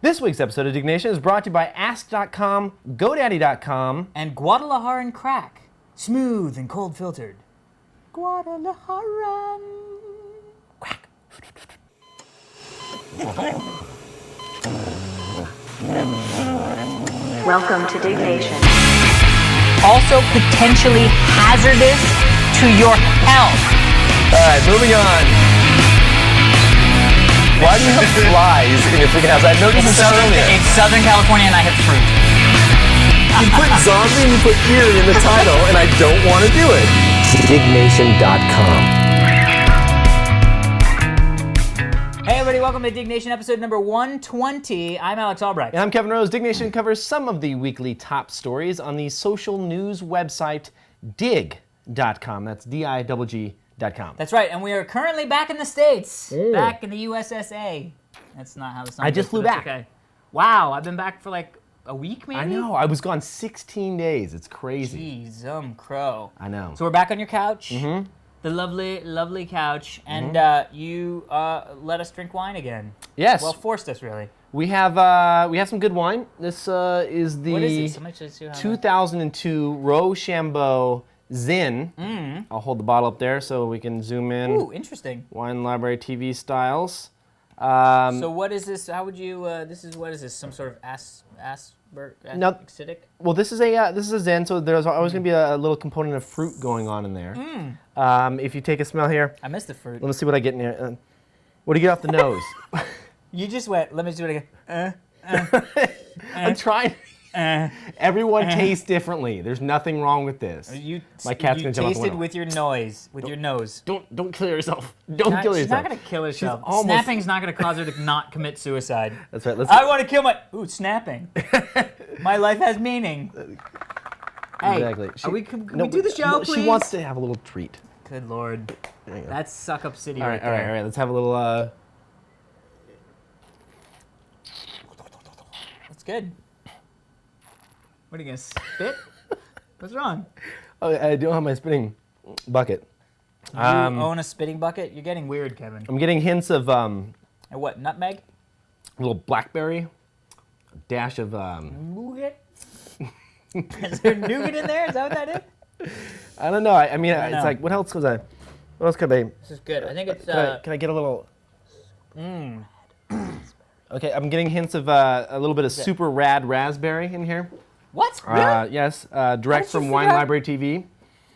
This week's episode of Diggnation is brought to you by Ask.com, GoDaddy.com, and Guadalajaran Crack. Smooth and cold filtered. Guadalajaran. Quack. Welcome to Diggnation. Also potentially hazardous to your health. All right, moving on. Why do you have flies in your freaking house? I noticed this earlier. It's Southern California and I have fruit. You put zombie and you put eerie in the title, and I don't want to do it. Diggnation.com. Hey everybody, welcome to Diggnation episode number 120. I'm Alex Albrecht. And I'm Kevin Rose. Diggnation covers some of the weekly top stories on the social news website Digg.com. That's Digg.com. That's right, and we are currently back in the States. Back in the USSA. That's not how the song I just goes, flew but that's back. Okay. Wow, I've been back for like a week maybe? I know. I was gone 16 days. It's crazy. Jeez, crow. I know. So we're back on your couch. Mm-hmm. The lovely, lovely couch. And you let us drink wine again. Yes. Well, forced us, really. We have some good wine. This is the What is it? Somebody should see how 2002 Rochambeau Zin. I'll hold the bottle up there so we can zoom in. Ooh, interesting. Wine Library TV styles. So what is this? How would you? What is this? Some sort of No. acidic? Well, this is a Zin, so there's always going to be a little component of fruit going on in there. If you take a smell here, I missed the fruit. let me see what I get in here. What do you get off the nose? You just went. Let me see what I get. I'm trying. Everyone tastes differently. There's nothing wrong with this. My cat's gonna jump out the tasted window. with your nose, with your nose. Don't kill yourself. Don't kill She's yourself. not gonna kill herself. almost- Snapping's not gonna cause her to not commit suicide. That's right. I want to kill my. Ooh, snapping. My life has meaning. Hey, Exactly. can we do the show, please? She wants to have a little treat. Good lord. There you go. That's Suck Up City All right right. there. Let's have a little. That's good. What are you gonna spit? What's wrong? Oh, I don't have my spinning bucket. You own a spitting bucket? You're getting weird, Kevin. I'm getting hints of And what? Nutmeg? a little blackberry, a dash of. Nougat? Is there nougat in there? Is that what that is? I don't know. I mean, I don't it's know. like what else was I? What else could I? This is good. I think it's. Can I get a little? Okay, I'm getting hints of a little bit of super rad raspberry in here. What? Really? Yes, direct did you from figure Wine out- Library TV.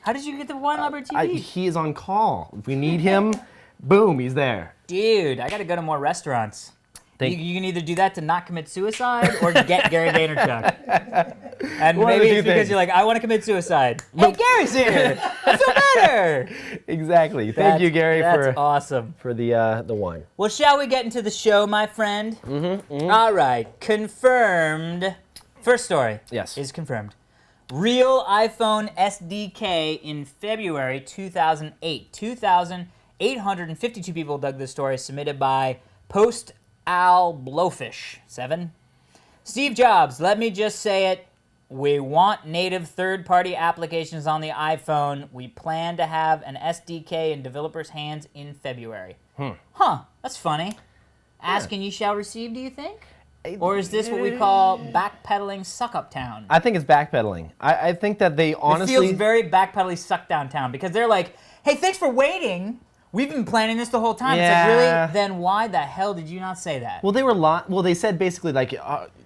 How did you get the Wine Library TV? He is on call. If we need him, boom, he's there. Dude, I gotta go to more restaurants. You Thank- can either do that to not commit suicide or get Gary Vaynerchuk. And One of maybe the two it's because things. you're like, I want to commit suicide. Hey, Gary's here. I feel better. Exactly. Thank you, Gary, That's awesome. for the wine. Well, shall we get into the show, my friend? All right, confirmed. First story. Yes. Is confirmed. Real iPhone SDK in February 2008. 2,852 people dug this story, submitted by Post Al Blowfish 7. Steve Jobs, let me just say it. We want native third-party applications on the iPhone. We plan to have an SDK in developers' hands in February. Huh, that's funny. Ask and you shall receive, do you think? Or is this what we call backpedaling suck-up town? I think it's backpedaling. I think that they honestly. It feels very backpedaling suck-down town because they're like, hey, thanks for waiting. We've been planning this the whole time. Yeah. It's like, really? Then why the hell did you not say that? Well, they said basically like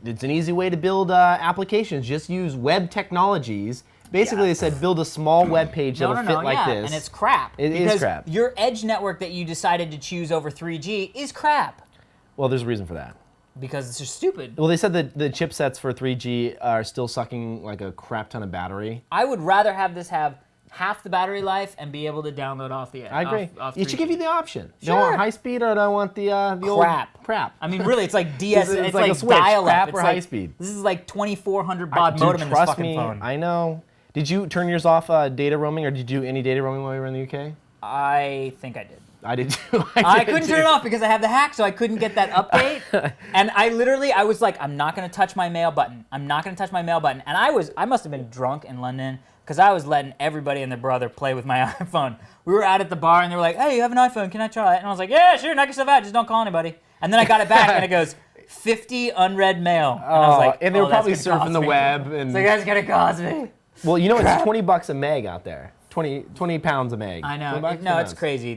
it's an easy way to build applications. Just use web technologies. Basically, they said build a small web page that'll fit like this. And it's crap. It is because crap. Your edge network that you decided to choose over 3G is crap Well, there's a reason for that. because it's just stupid. Well, they said that the chipsets for 3G are still sucking like a crap ton of battery. I would rather have this have half the battery life and be able to download off the edge. I agree. Off It should 3G. give you the option. Do Sure. I want high speed or do I want the old crap? I mean, really, it's like DS. It's it's like like a switch, dial-up. crap It's or like, high speed. This is like 2400 baud Dude, modem in this trust fucking me, phone. I know. Did you turn yours off data roaming, or did you do any data roaming while you were in the UK? I think I did. I did too. I did couldn't too. turn it off because I have the hack, so I couldn't get that update. And I was like, I'm not gonna touch my mail button. I'm not gonna touch my mail button. And I must have been drunk in London because I was letting everybody and their brother play with my iPhone. We were out at the bar and they were like, hey, you have an iPhone, can I try it? And I was like, yeah, sure, knock yourself out, just don't call anybody. And then I got it back and it goes, 50 unread mail. And I was like, and they were oh, that's probably gonna cost surfing the me. web. And So that's gonna cost me. well, you know, it's $20 a meg out there. 20 pounds a meg. I know. 20 bucks, No, 20 it's pounds. crazy.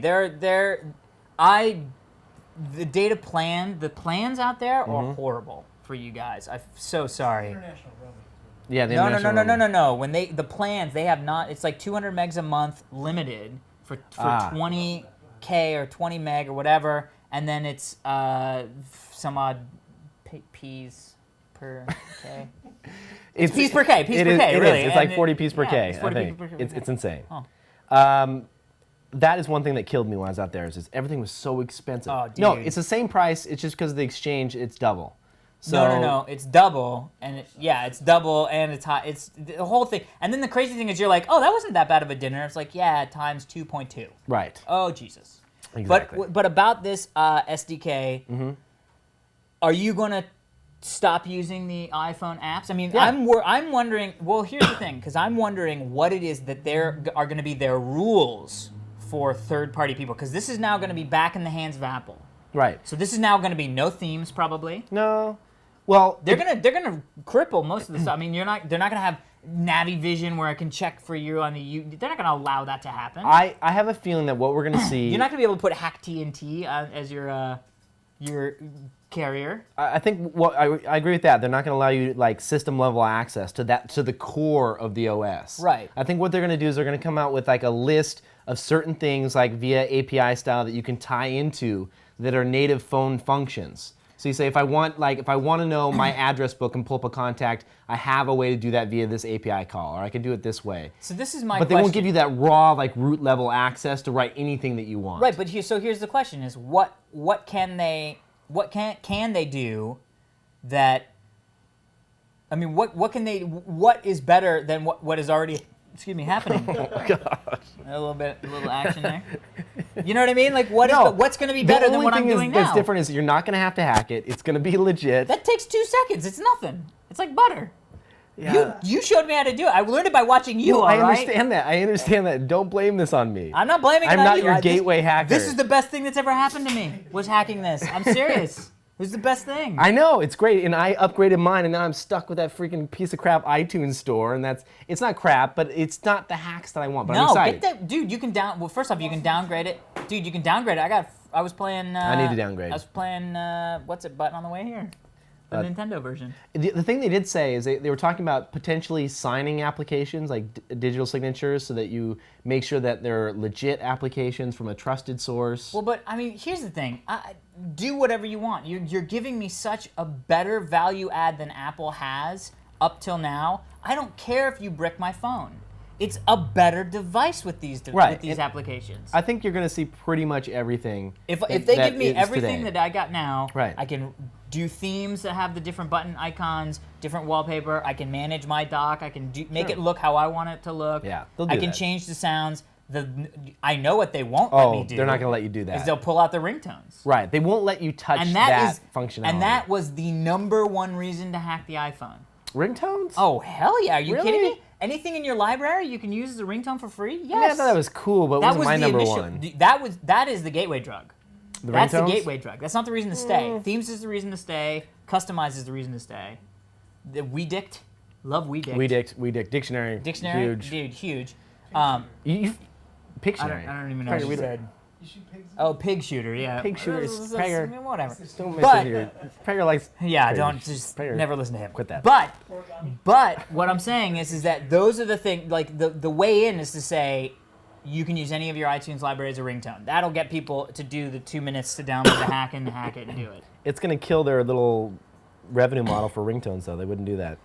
The data plan, the plans out there are horrible for you guys. I'm so sorry. International roaming. Yeah, the No. international roaming. No. When the plans, they have not. It's like 200 megs a month limited for 20K or 20 meg or whatever, and then it's some odd P's per K. It's P's per K. P's per K. Really, It's like 40 P's per K. It's I 40 think P's per K. it's insane. Oh. That is one thing that killed me when I was out there. Is everything was so expensive. Oh, No, dude. it's the same price. It's just because of the exchange. It's double. So, No. It's double, and it's double, and it's high. It's the whole thing. And then the crazy thing is, you're like, oh, that wasn't that bad of a dinner. It's like, yeah, times 2.2. Right. Oh, Jesus. Exactly. But about this SDK, are you gonna stop using the iPhone apps? I mean, Yeah. I'm wondering. Well, here's the thing, because I'm wondering what it is that there are going to be their rules for third-party people, because this is now going to be back in the hands of Apple. Right. So this is now going to be no themes, probably. No. Well, They're gonna cripple most of the stuff. I mean, they're not gonna have Navivision where I can check for you on the They're not gonna allow that to happen. I have a feeling that what we're going to see. You're not gonna be able to put Hack TNT as your carrier. I think I agree with that. They're not going to allow you like system level access to the core of the OS. Right. I think what they're going to do is they're going to come out with like a list of certain things like via API style that you can tie into that are native phone functions. So you say if I want to know my address book and pull up a contact, I have a way to do that via this API call, or I can do it this way. So this is my But they question. won't give you that raw like root level access to write anything that you want. Right, but here's the question: is what can they do that? I mean, what is better than what is already happening? Oh gosh. A little action there. You know what I mean? Like what's going to be The better than only what I'm thing doing now? that's different is you're not going to have to hack it. It's going to be legit. That takes 2 seconds. It's nothing. It's like butter. Yeah. You showed me how to do it. I learned it by watching you. No, all I right? understand that. I understand that. Don't blame this on me. I'm not blaming it I'm on not you. your gateway hacker. This is the best thing that's ever happened to me. Was hacking this. I'm serious. It was the best thing. I know, it's great, and I upgraded mine, and now I'm stuck with that freaking piece of crap iTunes store, and it's not crap, but it's not the hacks that I want, but I'm No, excited. get that, dude. You can well, first off, you can downgrade it, dude. You can downgrade it. I was playing. I need to downgrade. I was playing. What's it? Button on the way here. The Nintendo version. The thing they did say is they were talking about potentially signing applications, like digital signatures, so that you make sure that they're legit applications from a trusted source. Well, but I mean, here's the thing. Do whatever you want. You're giving me such a better value add than Apple has up till now. I don't care if you brick my phone. It's a better device with these Right. applications. I think you're going to see pretty much everything. If that they give me is everything today. that I got now, Right. I can do themes that have the different button icons, different wallpaper. I can manage my dock. I can make it look how I want it to look. Yeah, they'll do I can that. change the sounds. I know what they won't let me do. They're not going to let you do Is that. they'll pull out the ringtones. Right, they won't let you touch And that functionality. And that was the #1 reason to hack the iPhone. Ringtones? Oh, hell yeah. Are you Really? kidding me? Anything in your library you can use as a ringtone for free? Yes. I mean, I thought that was cool, but it wasn't my number one. That is the gateway drug. That's the ringtones? gateway drug. That's not the reason to stay. Themes is the reason to stay. Customize is the reason to stay. The WeDict. Love WeDict. WeDict. Dictionary. Dictionary? Huge. Dude, huge. You, I Pictionary. don't even know Prager, what we you don't- said. You shoot pigs? Oh, pig shooter, yeah. Pig shooter is Prager. Whatever. Don't mess But- with your. Prager likes. Yeah, Prager. don't just Prager. never listen to him. Quit that. But what I'm saying is that those are the things. Like the way in is to say you can use any of your iTunes library as a ringtone. That'll get people to do the 2 minutes to download the hack and hack it and do it. It's going to kill their little revenue model for ringtones, though. They wouldn't do that.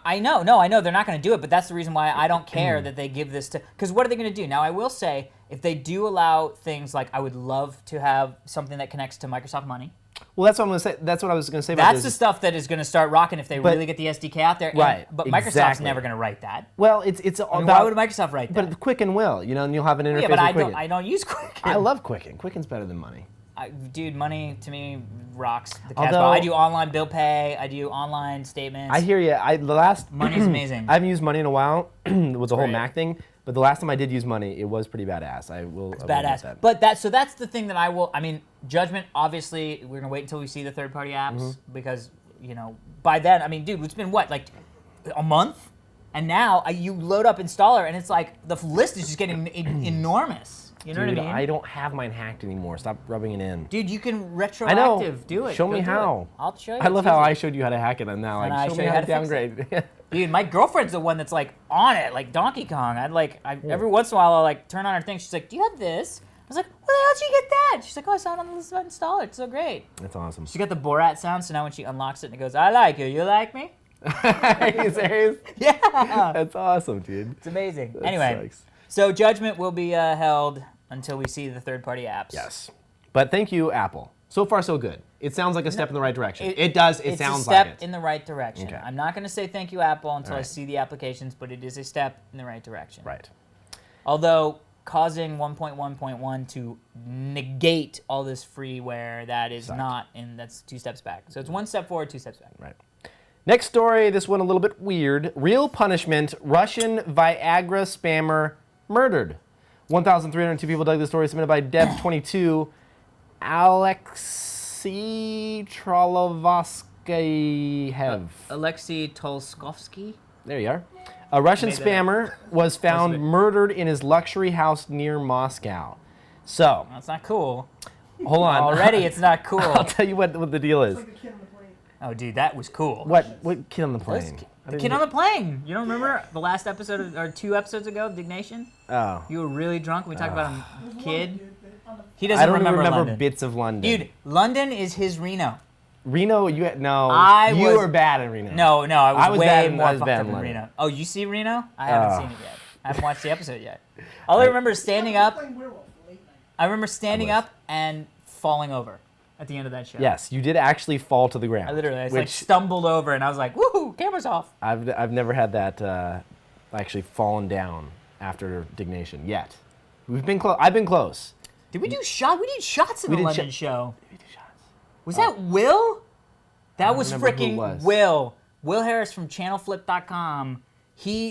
I know. No, I know they're not going to do it, but that's the reason why I don't care that they give this to. Because what are they going to do? Now, I will say, if they do allow things like, I would love to have something that connects to Microsoft Money. Well, that's what I'm going to say. That's what I was going to say about That's the this. stuff that is going to start rocking if they But- really get the SDK out there. Right, But Microsoft's exactly. never going to write that. Well, it's I about. mean, why would Microsoft write that? But Quicken will, and you'll have an interface yeah, but with I Quicken. don't use Quicken. I love Quicken. Quicken's better than Money. Dude, Money to me rocks the Although- Casbah. I do online bill pay. I do online statements. I hear you. The last Money's amazing. I haven't used Money in a while with the whole great. Mac thing, But the last time I did use money, it was pretty badass. I will admit Badass. that. But that's the thing that I mean, Judgment, obviously, we're going to wait until we see the third-party apps because, by then, I mean, dude, it's been what, like a month? And now you load up Installer and it's like the list is just getting enormous. You know Dude, what I mean? I don't have mine hacked anymore. Stop rubbing it in. Dude, you can I know. retroactive do it. Show Go me do how. it. I'll show you. I love It's how easy. I showed you how to hack it, and now And I show me how to fix downgrade. Dude, my girlfriend's the one that's like on it, like Donkey Kong. Every once in a while I'll like turn on her thing. She's like, "Do you have this?" I was like, "Where the hell did you get that?" She's like, "Oh, I saw it on the installer. It's so great." That's awesome. She got the Borat sound, so now when she unlocks it and it goes, "I like you. You like me?" Are you serious? Yeah. That's awesome, dude. It's amazing. That Anyway, sucks. so Judgment will be held until we see the third-party apps. Yes. But thank you, Apple. So far, so good. It sounds like a step in the right direction. It does. It sounds like it. It's a step in the right direction. Okay. I'm not going to say thank you, Apple, until I Alright. see the applications, but it is a step in the right direction. Right. Although causing 1.1.1 to negate all this freeware, that is not, and that's 2 steps back. So it's 1 step forward, 2 steps back. Right. Next story, this one a little bit weird. Real punishment, Russian Viagra spammer murdered. 1,302 people dug this story, submitted by Dev22. Alexei Trolovsky-Hev. Alexei Tolskovsky? There you are. A Russian Made that up. spammer was found That's it. murdered in his luxury house near Moscow. So, That's not cool. hold on. Already it's not cool. I'll tell you what the deal is. Like the kid on the plane. Oh, dude, that was cool. What kid on the plane? The kid on the plane. You don't remember the last episode, or 2 episodes ago of Diggnation? Oh. You were really drunk. We talked about There's a one kid. dude that on the He doesn't I don't remember, remember London. bits of London. Dude, London is his Reno. Reno, you I you was- were bad in Reno. No, I was was bad way in- more I was fucked bad up in in London. Reno. Oh, you see Reno? I haven't Oh. seen it yet. I haven't watched the episode yet. All I remember is standing up. playing werewolf late night. I remember standing I was. up and falling over at the end of that show. Yes, you did actually fall to the ground. I literally, I just, which like stumbled over and I was like, "Woohoo! Camera's off." I've never had that actually fallen down after Diggnation yet. We've been close. I've been close. Did we do shots? We did shots in We the did London show. We did shots. Was that Will? That was remember who it freaking was. Will. Will Harris from channelflip.com.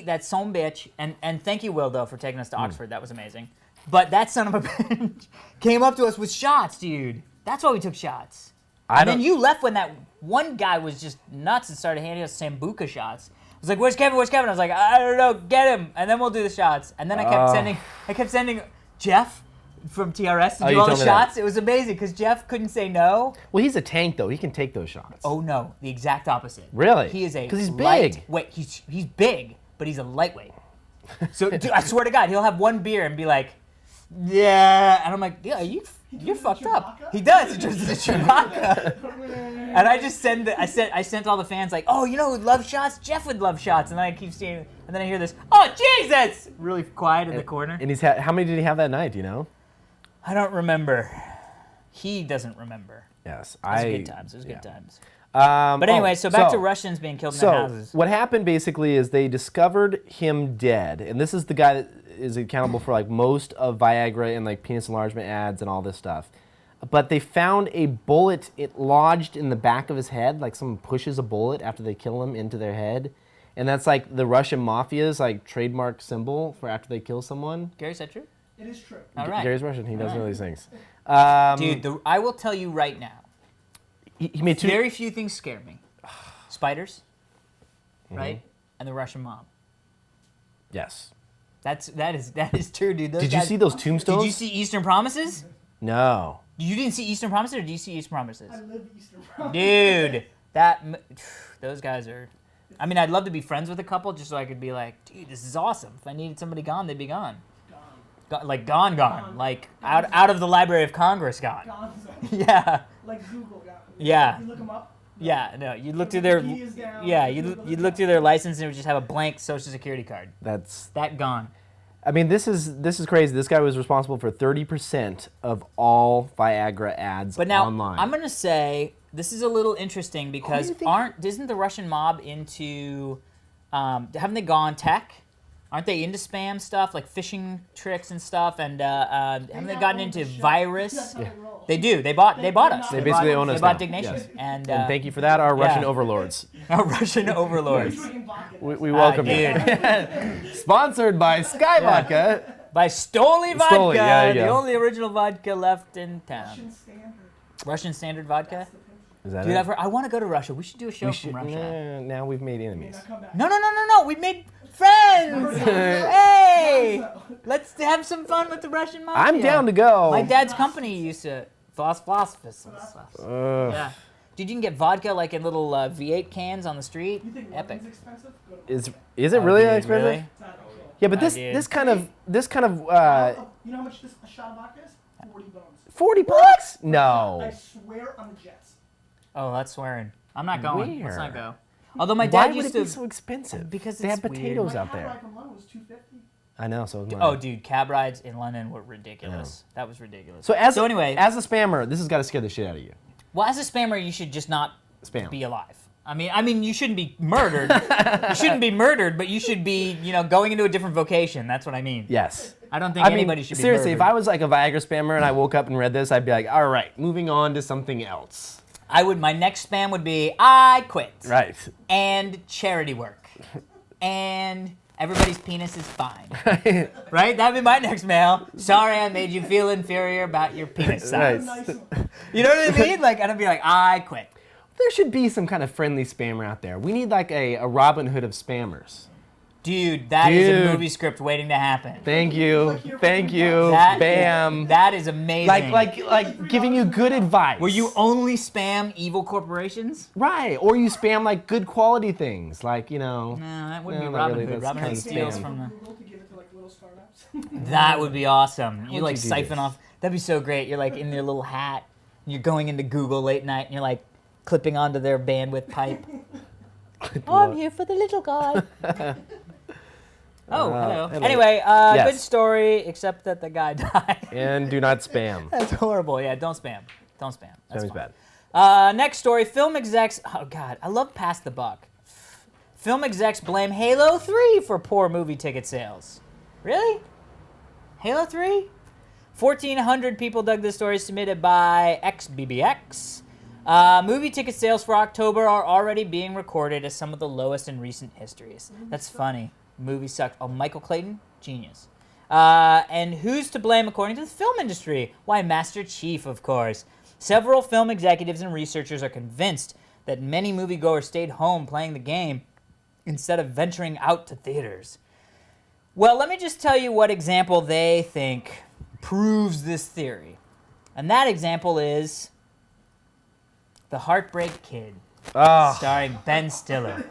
That son bitch, and thank you, Will, though, for taking us to Oxford. That was amazing. But that son of a bitch came up to us with shots, dude. That's why we took shots. And then you left when that one guy was just nuts and started handing us Sambuca shots. I was like, "Where's Kevin? Where's Kevin?" I was like, "I don't know. Get him, and then we'll do the shots." And then I kept sending Jeff from TRS to Oh, do you all the told me that. shots. It was amazing because Jeff couldn't say no. Well, he's a tank though. He can take those shots. Oh no, the exact opposite. Really? He is a 'Cause he's big. lightweight. He's big, but he's a lightweight. So dude, I swear to God, he'll have one beer and be like, "Yeah," and I'm like, "Yeah, you're turns fucked into up." Chewbacca? He does. He turns into Chewbacca. And I just I sent all the fans like, "Oh, you know who'd love shots? Jeff would love shots." And then I keep seeing, and then I hear this, "Oh Jesus!" Really quiet in the corner. And he's had how many did he have that night? Do you know? I don't remember. He doesn't remember. Yes, It was good times. It was good times. But But anyway, so back to Russians being killed in their So houses. what happened basically is they discovered him dead, and this is the guy that is accountable for like most of Viagra and like penis enlargement ads and all this stuff. But they found a bullet lodged in the back of his head, like someone pushes a bullet after they kill him into their head, and that's like the Russian mafia's like trademark symbol for after they kill someone. Gary, is that true? It is true. All right. Gary's Russian; he does know these things. Dude, I will tell you right now. He made two. Very few things scare me. Spiders, Mm-hmm. right? And the Russian mob. Yes. That is true, dude. Those Did you guys- see those tombstones? Did you see Eastern Promises? No. You didn't see Eastern Promises, or do you see Eastern Promises? I live Eastern Promise. Dude, those guys are. I mean, I'd love to be friends with a couple just so I could be like, dude, this is awesome. If I needed somebody gone, they'd be gone. Like gone. Like out of the Library of Congress gone. Gonzo. Yeah. Like Google got. Yeah. You look them up. Yeah, no, you'd look through their, Key is down, yeah, Google you'd is look through their license and it would just have a blank social security card. That's. That gone. I mean, this is crazy. This guy was responsible for 30% of all Viagra ads But now online. I'm gonna say this is a little interesting because you think- isn't the Russian mob into haven't they gone tech? Aren't they into spam stuff like phishing tricks and stuff? And haven't they gotten into virus? That's how they roll. They do. They bought us. They basically bought, own us They bought now. Diggnation. Yes. And And thank you for that, our Russian yeah. overlords. Our Russian overlords. Drinking vodka. We welcome you. Sponsored by Sky Vodka. By Stoli Vodka, Stoli, yeah, there you the go. only original vodka left in town. Russian standard. Russian Standard Vodka? Is that Dude, it? I want to go to Russia. We should do a show We from should, Russia. now we've made enemies. Now come back. No. We made friends. Hey, let's have some fun with the Russian mafia. I'm down to go. My dad's company used to phosphorus. Ugh. Yeah. Dude, you can get vodka like in little V8 cans on the street. You think Epic. London's expensive? Go to Is it really dude, that expensive? really? It's not actual. Yeah, but dude. this kind of You know how much a shot of vodka is? 40 bones. $40? I No. swear on the Jets. Oh, that's swearing. I'm not going. Let's Where? not go. Although my Why dad would used it to. be so expensive? Because they it's have potatoes My out cab there. ride from London was $2.50. I know, so is mine. Oh, dude, cab rides in London were ridiculous. That was ridiculous. So anyway, as a spammer, this has got to scare the shit out of you. well, as a spammer, you should just not Spam. be alive. I mean, you shouldn't be murdered. You shouldn't be murdered, but you should be, going into a different vocation. That's what I mean. Yes. I don't think anybody should be seriously, if murdered. I was like a Viagra spammer and I woke up and read this, I'd be like, all right, moving on to something else. My next spam would be, I quit. Right. And charity work. And everybody's penis is fine. Right? That'd be my next mail. Sorry I made you feel inferior about your penis size. Nice. Nice one. You know what I mean? Like, and I'd be like, I quit. There should be some kind of friendly spammer out there. We need like a Robin Hood of spammers. Dude, that is Dude. a movie script waiting to happen. Thank you. Thank you. That- Bam. That is amazing. Like giving you good advice. Where you only spam evil corporations? Right, or you spam like good quality things, like No, that wouldn't No, be not Robin really. Hood. That's Robin Hood kind of steals spam. from the... Google to give it to like little startups. That would be awesome. You would like you do siphon this? off. That'd be so great. You're like in your little hat. And you're going into Google late night and you're like clipping onto their bandwidth pipe. I'm here for the little guy. Oh, hello. hello. Anyway, Yes. good story, except that the guy died. And do not spam. That's horrible. Yeah, don't spam. Don't spam. That's Spamming's fine. bad. Next story, film execs. Oh, God. I love Pass the Buck. Film execs blame Halo 3 for poor movie ticket sales. Really? Halo 3? 1,400 people dug this story submitted by XBBX. Movie ticket sales for October are already being recorded as some of the lowest in recent histories. That's funny. Movie sucked. Oh, Michael Clayton? Genius. And who's to blame according to the film industry? Why, Master Chief, of course. Several film executives and researchers are convinced that many moviegoers stayed home playing the game instead of venturing out to theaters. Well, let me just tell you what example they think proves this theory. And that example is The Heartbreak Kid, Oh, starring Ben Stiller.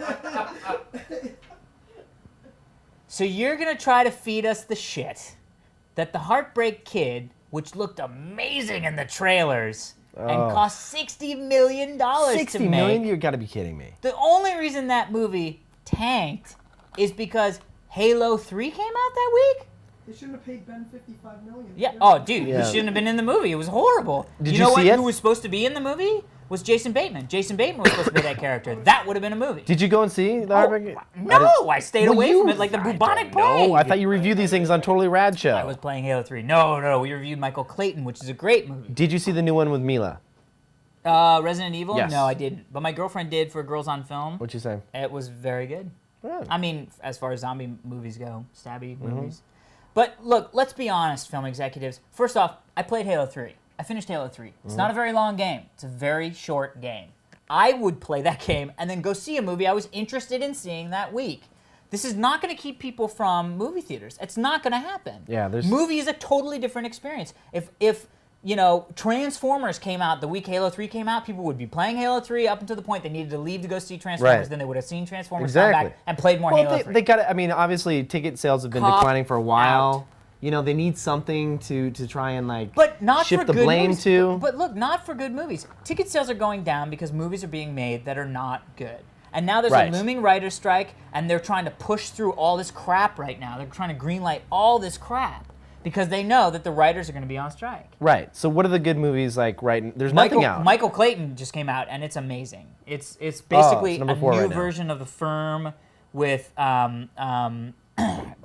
So you're going to try to feed us the shit that The Heartbreak Kid, which looked amazing in the trailers and cost $60 million to 60 make. million? You got to be kidding me. The only reason that movie tanked is because Halo 3 came out that week? They shouldn't have paid Ben $55 million. Yeah. Oh, dude, Yeah. he shouldn't have been in the movie. It was horrible. Did you you know see what? it? Who was supposed to be in the movie? Was Jason Bateman. Jason Bateman was supposed to be that character. That would have been a movie. Did you go and see the Heartbreak? No, I stayed Well, away you- from it like the I bubonic don't know. plague. I thought you reviewed these things on Totally Rad Show. I was playing Halo 3. No, we reviewed Michael Clayton, which is a great movie. Did you see the new one with Mila? Resident Evil? Yes. No, I didn't. But my girlfriend did for Girls on Film. What'd you say? It was very good. Oh. I mean, as far as zombie movies go, stabby movies. But look, let's be honest, film executives. First off, I played Halo 3. I finished Halo 3. It's not a very long game. It's a very short game. I would play that game and then go see a movie I was interested in seeing that week. This is not going to keep people from movie theaters. It's not going to happen. Yeah, there's- Movie is a totally different experience. If Transformers came out the week Halo 3 came out, people would be playing Halo 3 up until the point they needed to leave to go see Transformers. Right. Then they would have seen Transformers come Exactly. back and played more Well, Halo 3. they got. I mean, obviously, ticket sales have been Cop declining for a while. out. You know, they need something to try and like But not shift for the good blame movies. to. But look, not for good movies. Ticket sales are going down because movies are being made that are not good. And now there's Right. a looming writer's strike, and they're trying to push through all this crap right now. They're trying to greenlight all this crap because they know that the writers are going to be on strike. Right. So, what are the good movies like? Right. There's nothing out. Michael Clayton just came out, and it's amazing. It's basically it's a number 4 new right now. version of The Firm with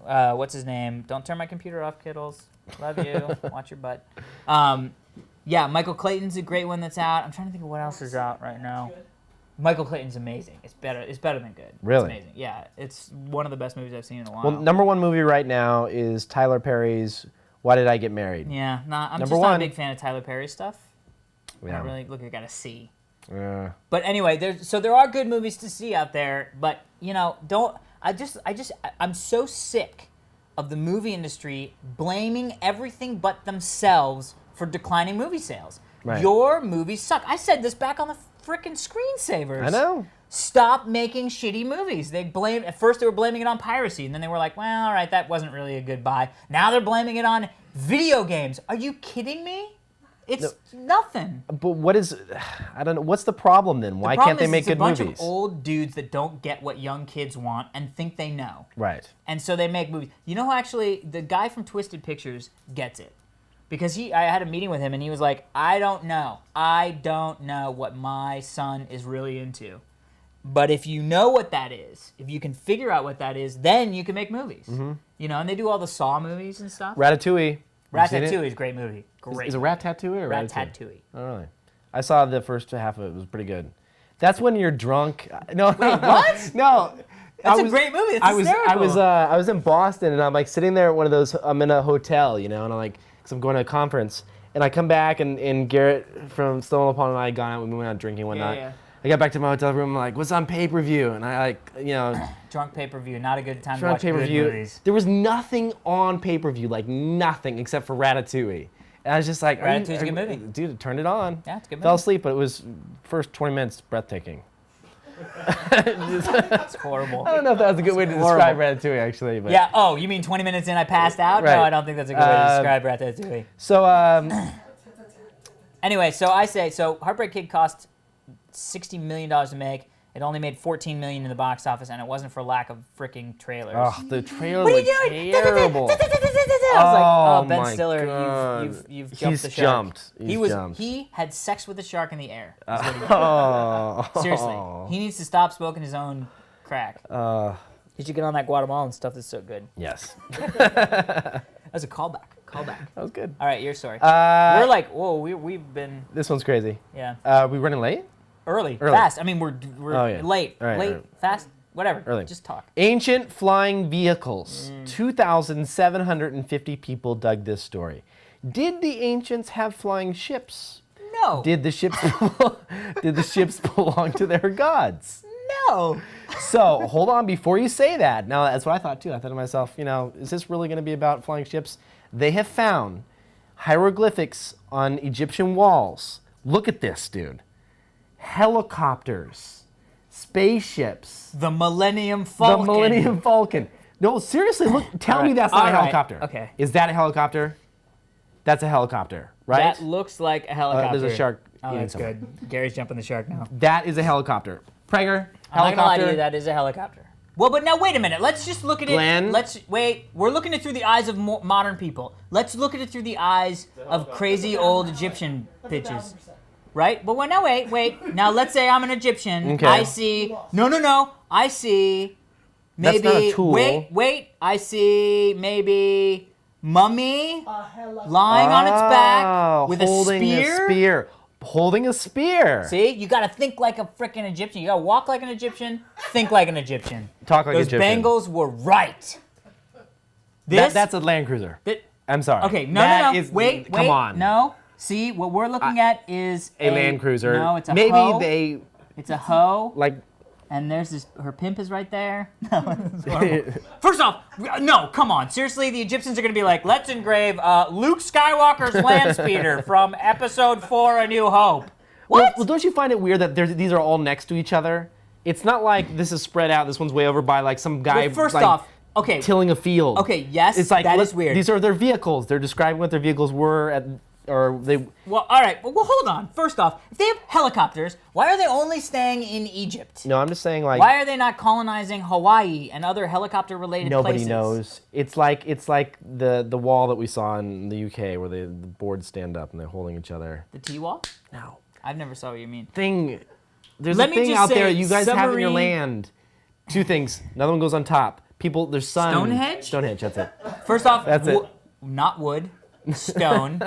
what's his name? Don't turn my computer off, kiddles. Love you. Watch your butt. Yeah, Michael Clayton's a great one that's out. I'm trying to think of what else is out right now. Michael Clayton's amazing. It's better than good. Really? It's amazing. Yeah, it's one of the best movies I've seen in a while. Well, number one movie right now is Tyler Perry's Why Did I Get Married? Yeah, I'm Number just not one. a big fan of Tyler Perry stuff. Yeah. I really look. I got a C. Yeah. But anyway, there are good movies to see out there. But I'm so sick of the movie industry blaming everything but themselves for declining movie sales. Right. Your movies suck. I said this back on the frickin' screensavers. I know. Stop making shitty movies. At first they were blaming it on piracy, and then they were like, well, all right, that wasn't really a good buy. Now they're blaming it on video games. Are you kidding me? It's nothing. But what is, I don't know, what's the problem then? Why can't they make good movies? It's a bunch of old dudes that don't get what young kids want and think they know. Right. And so they make movies. You know who actually, the guy from Twisted Pictures gets it. Because I had a meeting with him and he was like, I don't know what my son is really into. But if you know what that is, if you can figure out what that is, then you can make movies. Mm-hmm. You know, and they do all the Saw movies and stuff. Ratatouille. Ratatouille is a great movie. Great. Is it Ratatouille or Ratatouille? Ratatouille. Oh, really? I saw the first half of it. It was pretty good. That's when you're drunk. No. Wait, what? No. That's a great movie. It's hysterical. I was in Boston, and I'm like sitting there at one of those. I'm in a hotel, you know, and I'm like, because I'm going to a conference, and I come back, and Garrett from Stone Upon and I had gone out. We went out drinking one night. Yeah. I got back to my hotel room. I'm like, what's on pay-per-view? And I like, you know, Drunk pay-per-view. Not a good time to drunk watch good pay-per-view. movies. There was nothing on pay-per-view, like nothing except for Ratatouille. And I was just like, Ratatouille's a good movie. Dude, turned it on. Yeah, it's a good movie. Fell asleep, but it was first 20 minutes breathtaking. It's horrible. I don't know if that was a good way to describe Ratatouille, actually. But. Yeah. Oh, you mean 20 minutes in I passed out? Right. No, I don't think that's a good way to describe Ratatouille. So, Anyway, so Heartbreak Kid cost $60 million to make. It only made $14 million in the box office, and it wasn't for lack of freaking trailers. oh, the trailer What are was you doing? terrible. I was like, oh, Ben my Stiller, God. you've jumped He's the shark. jumped. He had sex with a shark in the air. is what he did. Oh. Seriously, he needs to stop smoking his own crack. He should get on that Guatemalan stuff that's so good. Yes. That's a callback. Callback. That was good. All right, your story. We're like, whoa, we've been, This one's crazy. yeah, We running late? early, Early. fast. I mean, we're Oh, yeah. late, All right, late, all right. fast, whatever. Early. Just talk. Ancient flying vehicles. 2,750 people dug this story. Did the ancients have flying ships? No. Did the ships belong to their gods? No. So, hold on, before you say that, now that's what I thought too. I thought to myself, you know, is this really going to be about flying ships? They have found hieroglyphics on Egyptian walls. Look at this, dude. Helicopters, spaceships, The Millennium Falcon. the Millennium Falcon. No, seriously, look, tell me that's not a All right, helicopter. okay. Is that a helicopter? That's a helicopter, right? That looks like a helicopter. There's a shark Oh, eating that's someone. good. Gary's jumping the shark now. That is a helicopter. Prager, I'm not gonna lie to helicopter. you, that is a helicopter. Well, but now wait a minute. Let's just look at Glenn? it. We're looking at it through the eyes of modern people. Let's look at it through the eyes of crazy old Egyptian bitches. Right? But now wait. Now let's say I'm an Egyptian. Okay. I see. No. I see. Maybe. That's not a tool. Wait. I see maybe mummy lying on its back with holding a spear. Holding a spear. See, you gotta think like a freaking Egyptian. You gotta walk like an Egyptian, think like an Egyptian. Talk like Those Egyptian. Bengals were right. This, That's a Land Cruiser. that- I'm sorry. okay, no. That is- Wait, come on. no. See, what we're looking at is A Land Cruiser. No, it's a Maybe hoe. they It's a hoe, like. and there's this. Her pimp is right there. No, it's horrible. First off, no, come on. Seriously, the Egyptians are gonna be like, let's engrave Luke Skywalker's land speeder from Episode 4: A New Hope. What? Well, don't you find it weird that these are all next to each other? It's not like this is spread out. This one's way over by like some guy. Well, first like, off, okay. tilling a field. Okay, yes, It's like that look, is weird. These are their vehicles. They're describing what their vehicles were at, or they. Well, all right. Well, hold on. First off, if they have helicopters, why are they only staying in Egypt? No, I'm just saying like. Why are they not colonizing Hawaii and other helicopter-related Nobody places? knows. It's like the wall that we saw in the UK where the boards stand up and they're holding each other. The T-wall? No. I've never saw what you mean. There's Let a me thing just out say, there you guys have in your submarine- land. Two things. Another one goes on top. People, there's sun. Stonehenge? Stonehenge. That's it. First off, That's it. not wood, stone.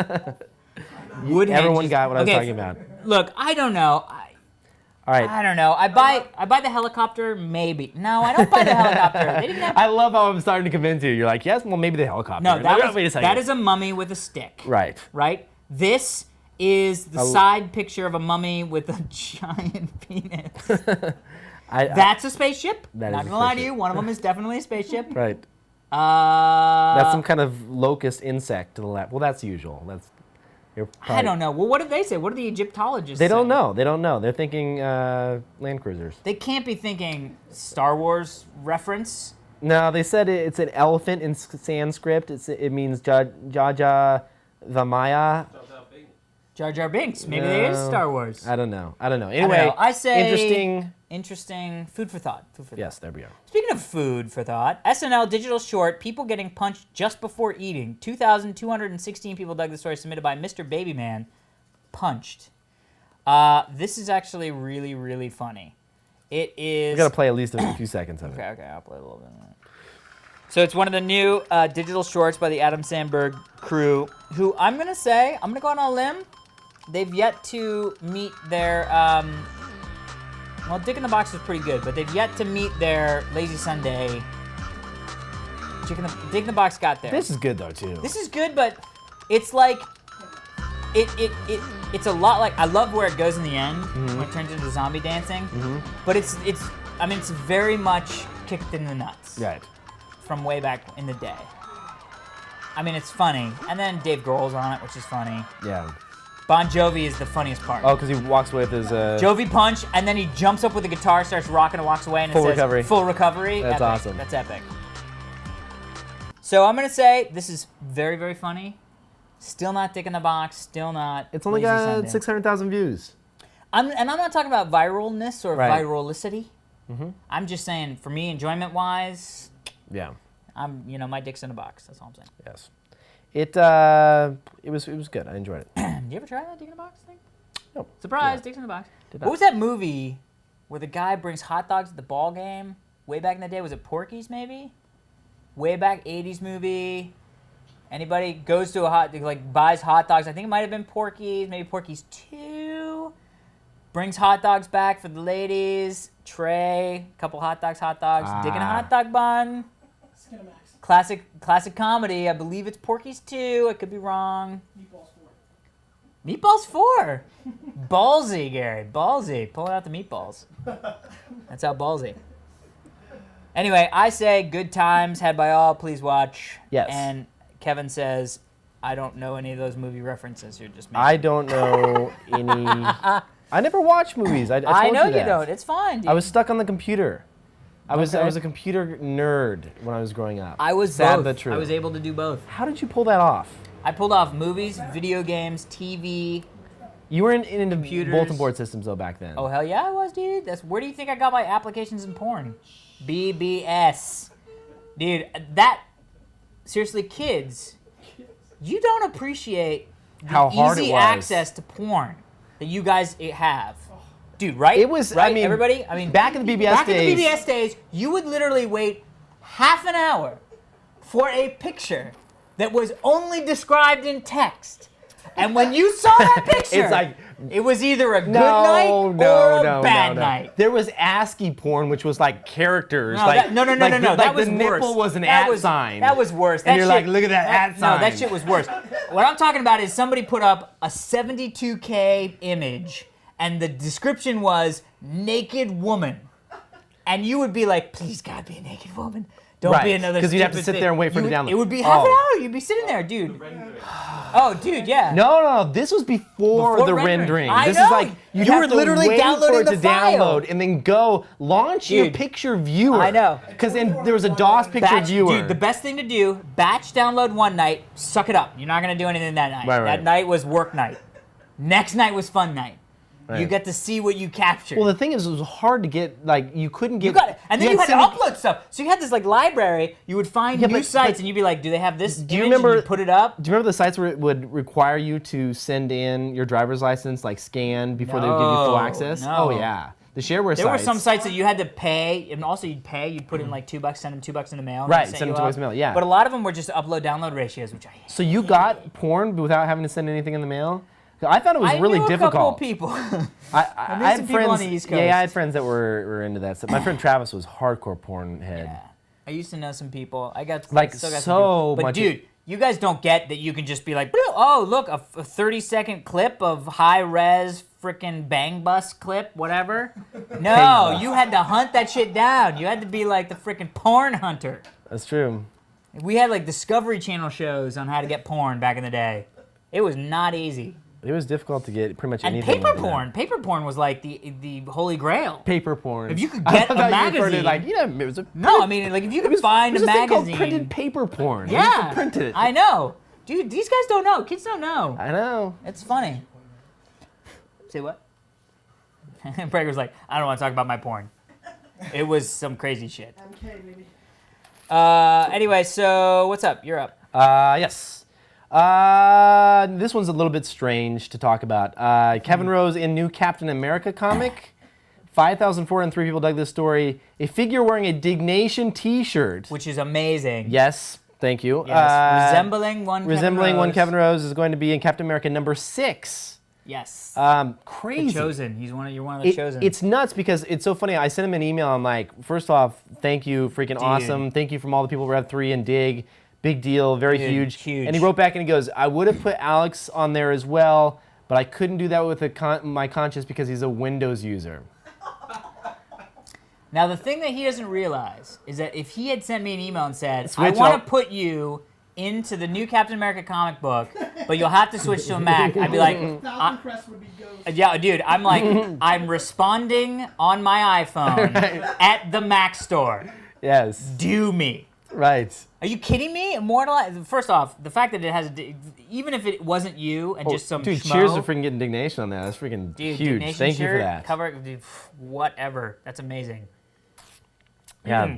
Wood. Everyone got what I was Okay, talking about. Look, I don't know. All right. I don't know. I buy the helicopter, maybe. No, I don't buy the helicopter. They didn't have. I love how I'm starting to convince you. You're like, yes, well, maybe the helicopter. No, Wait a second. that is a mummy with a stick. Right. Right? This is the side picture of a mummy with a giant penis. That's a spaceship. That Not is a gonna lie to spaceship. you, one of them is definitely a spaceship. Right. Uh, That's some kind of locust insect to the left. Well, that's usual. You're I probably- don't know. Well, what did they say? What did the Egyptologists They don't say? know. They don't know. They're thinking land cruisers. They can't be thinking Star Wars reference. No, they said it's an elephant in Sanskrit. It means Jaja Vamaya. Jar Jar Binks. Maybe it is No. Star Wars. I don't know. I Anyway, don't know. I say interesting. food for thought. Yes, there we go. Speaking of food for thought, SNL digital short, people getting punched just before eating. 2,216 people dug the story submitted by Mr. Babyman. Punched. This is actually really, really funny. It is... We gotta play at least a few seconds of it. Okay, I'll play a little bit. So it's one of the new digital shorts by the Adam Sandberg crew, who I'm going to go on a limb. They've yet to meet their, well, Dick in the Box was pretty good, but they've yet to meet their Lazy Sunday. Dick in the Box got there. This is good though too. This is good, but it's like, it's a lot like, I love where it goes in the end, when it turns into zombie dancing, but it's very much kicked in the nuts. Right. From way back in the day. I mean, it's funny. And then Dave Grohl's on it, which is funny. Yeah. Bon Jovi is the funniest part. Oh, because he walks away with his. Jovi punch, and then he jumps up with the guitar, starts rocking and walks away, and Full it says, recovery. Full recovery. That's Epic. awesome. That's epic. So I'm going to say this is very, very funny. Still not Dick in the Box. Still not. It's only Lazy got Sunday. 600,000 views. I'm not talking about viralness or Right. viralicity. I'm just saying, for me, enjoyment-wise, Yeah. my dick's in a box. That's all I'm saying. Yes. It was good. I enjoyed it. Did you ever try that Dick in the Box thing? No. Surprise, Yeah. Dick's in the Box. Did What not. was that movie where the guy brings hot dogs at the ball game? Way back in the day, was it Porky's maybe? Way back 80s movie. Anybody goes to buys hot dogs. I think it might have been Porky's, maybe Porky's 2. Brings hot dogs back for the ladies. Tray, couple hot dogs, digging a hot dog bun. Skinamax. Classic comedy. I believe it's Porky's 2. I could be wrong. Meatballs 4. Meatballs 4. Ballsy, Gary. Ballsy. Pulling out the meatballs. That's how ballsy. Anyway, I say good times had by all. Please watch. Yes. And Kevin says, I don't know any of those movie references you're just making. I don't know any. I never watch movies. I told know you that. don't. It's fine, dude. I was stuck on the computer. I was Okay. a computer nerd when I was growing up. I was sad both. but true. I was able to do both. How did you pull that off? I pulled off movies, video games, TV. You were into Computers. bulletin board systems though back then. Oh, hell yeah, I was, dude. Where do you think I got my applications in porn? BBS. Dude, seriously, kids, you don't appreciate the How hard it easy was. access to porn that you guys have. Dude, right? It was- right? I mean, Everybody? back in the BBS back in days- the BBS days, you would literally wait half an hour for a picture that was only described in text. And when you saw that picture, It's like- it was either a good No, night no, or a no, bad no. night. There was ASCII porn, which was like characters. No, like, no. That was the worse. nipple was an That at was, sign. That was worse. And That you're shit- like, look at that at No, that sign. shit was worse. What I'm talking about is somebody put up a 72K image, and the description was naked woman, and you would be like, please God, be a naked woman. Don't be Right, another. 'cause you'd have to stupid sit thing." there and wait for it to You would- download. It would be half an Oh. hour. You'd be sitting there, dude. Oh, dude, yeah. No, this was before the rendering. rendering. I This know. is like you You have were to literally wait for downloading it to the file. download and then go launch your Dude. picture viewer. I know. Because then there was a DOS picture Batch, viewer. dude, the best thing to do, batch download one night, suck it up. You're not going to do anything that night. Right. That night was work night. Next night was fun night. You Right. get to see what you captured. Well, the thing is, it was hard to get. Like, you couldn't get. you got it. And then you had to so many- upload stuff. So you had this like library. You would find Yeah, new but- sites but- and you'd be like, do they have this Do you image? And remember- you'd put it up. Do you remember the sites where it would require you to send in your driver's license, like scanned, before they would give you full No, access? no. Oh yeah, the shareware There were sites. some sites that you had to pay, and also you'd pay. You'd put in like $2, send them $2 in the mail. and Right, they send you them $2 up. in the mail, yeah. But a lot of them were just upload-download ratios, which I hate. So you got porn without having to send anything in the mail? I found it was really knew difficult. a couple people. I knew had some people friends on the East Yeah, I Coast. had friends that were into that stuff. My friend Travis was hardcore porn head. Yeah. I used to know some people. I Like, still got some so people. But much- dude, you guys don't get that you can just be like, oh, look, a 30-second clip of high-res frickin' bang bus clip, whatever. No, you had to hunt that shit down. You had to be like the frickin' porn hunter. That's true. We had like Discovery Channel shows on how to get porn back in the day. It was not easy. It was difficult to get pretty much And anything. paper into that. porn. Paper porn was like the holy grail. Paper porn. If you could I get a thought you referred to magazine- it like, it was a No, I mean, like if you could find it was a this thing called magazine. printed paper porn. You used Yeah, to print it. I know. Dude, these guys don't know. Kids don't know. I know. It's funny. Say what? Prager was like, I don't want to talk about my porn. It was some crazy shit. MK, baby. Anyway, so what's up? You're up. Yes. This one's a little bit strange to talk about. Kevin Rose in new Captain America comic. 5,403 people dug this story. A figure wearing a Diggnation T-shirt. Which is amazing. Yes, thank you. Yes. Resembling one Kevin Rose is going to be in Captain America #6. Yes. Crazy. The Chosen. You're one of the Chosen. It's nuts because it's so funny. I sent him an email. I'm like, first off, thank you, freaking awesome. Thank you from all the people Rev 3 and Dig. Big deal, very Dude, huge. huge. And he wrote back and he goes, I would have put Alex on there as well, but I couldn't do that with my conscience because he's a Windows user. Now, the thing that he doesn't realize is that if he had sent me an email and said, Switch I want up. to put you into the new Captain America comic book, but you'll have to switch to a Mac, I'd be like, Falcon Crest would be ghost. yeah, dude, I'm like, I'm responding on my iPhone at the Mac store. Yes, Do me. right. Are you kidding me? Immortalize. First off, the fact that it has, even if it wasn't you and just some Dude, schmo, cheers to freaking getting Diggnation on that. That's freaking dude, huge. Diggnation Thank you for shirt, that. Cover, dude, whatever. That's amazing. Yeah.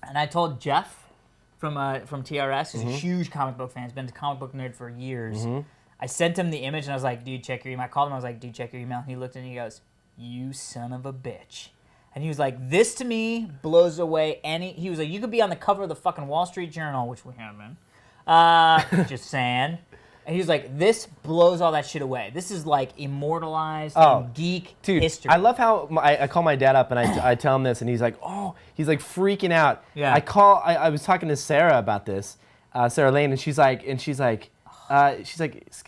And I told Jeff from TRS, who's Mm-hmm. a huge comic book fan, has been a comic book nerd for years. I sent him the image and I was like, dude, check your email. I called him, I was like, dude, check your email. And he looked and he goes, you son of a bitch. And he was like, this to me blows away any. He was like, you could be on the cover of the fucking Wall Street Journal, which we have been. Just saying. And he was like, this blows all that shit away. This is like immortalized in geek Dude, history. I love how I call my dad up and I tell him this, and he's like, oh, he's like freaking out. Yeah. I was talking to Sarah about this, Sarah Lane, and she's like,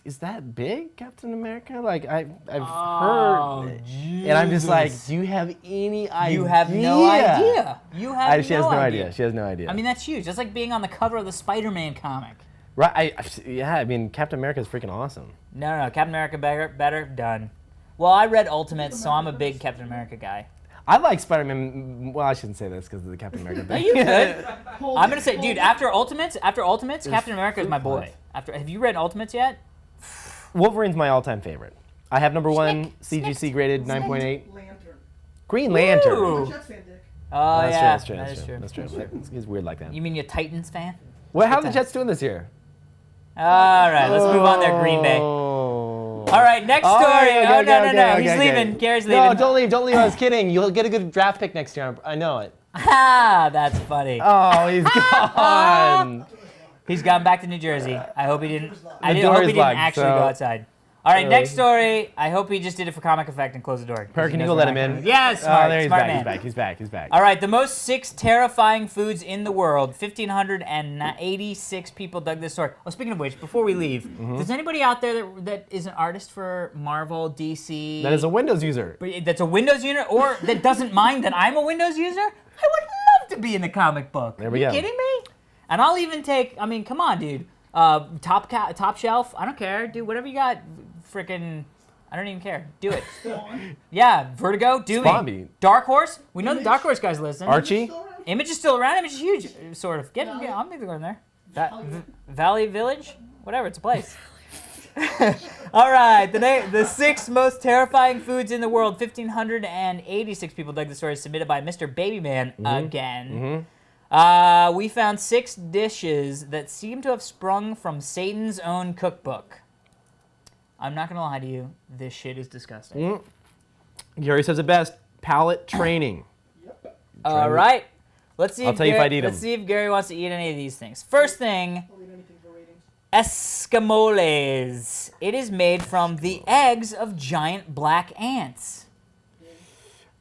is that big, Captain America? Like I've heard, and I'm just like, do you have any idea? You have no idea. You have She has no idea. She has no idea. I mean, that's huge. That's like being on the cover of the Spider-Man comic. right? I mean, Captain America is freaking awesome. No, Captain America better, done. Well, I read Ultimates, so I'm a big Captain America guy. I like Spider-Man. Well, I shouldn't say this because of the Captain America Are thing. you good? I'm gonna say, dude, after Ultimates, Captain America is my boy. fruit Have you read Ultimates yet? Wolverine's my all-time favorite. I have number one, Snick. CGC graded 9.8. Lantern. Green Lantern. Ooh. Jet fan dick. Oh yeah, That's true. That's true. He's weird like that. You mean you're Titans fan? Well, how are the Jets doing this year? All right, let's move on there, Green Bay. Oh. All right, next Oh, story. okay, No. okay, He's okay. leaving. Gary's leaving. No, don't leave. Don't leave. I was kidding. You'll get a good draft pick next year. I know it. Ah, that's funny. Oh, he's gone. He's gone back to New Jersey. I hope he didn't. I door hope he is didn't locked, actually so- go outside. All right, next story. I hope he just did it for comic effect and closed the door. Per, can you go let him in? Yeah, smart, Oh, there he's smart back. man. He's back. He's back. All right, the most 6 terrifying foods in the world. 1,586 people dug this story. Oh, speaking of which, before we leave, Mm-hmm. there's anybody out there that is an artist for Marvel, DC? That is a Windows user. That's a Windows user, or that doesn't mind that I'm a Windows user? I would love to be in the comic book. There we Are you go. kidding me? And I'll even take. I mean, come on, dude. Top shelf. I don't care. Do whatever you got. Frickin'. I don't even care. Do it. Yeah, Vertigo. Do Spawn me. beat. Dark Horse. We know the Dark Horse guys listen. Archie. Image is still around. Image is huge, sort of. I'm maybe going there. Valley Village. Whatever. It's a place. All right, the 6 most terrifying foods in the world. 1,586 people dug the story, submitted by Mr. Babyman again. We found 6 dishes that seem to have sprung from Satan's own cookbook. I'm not gonna lie to you, this shit is disgusting. Gary says it best. Palate training. All right, let's see. I'll tell you if I'd eat 'em. Let's see if Gary wants to eat any of these things. First thing. I'll eat anything for ratings. escamoles. It is made from the eggs of giant black ants.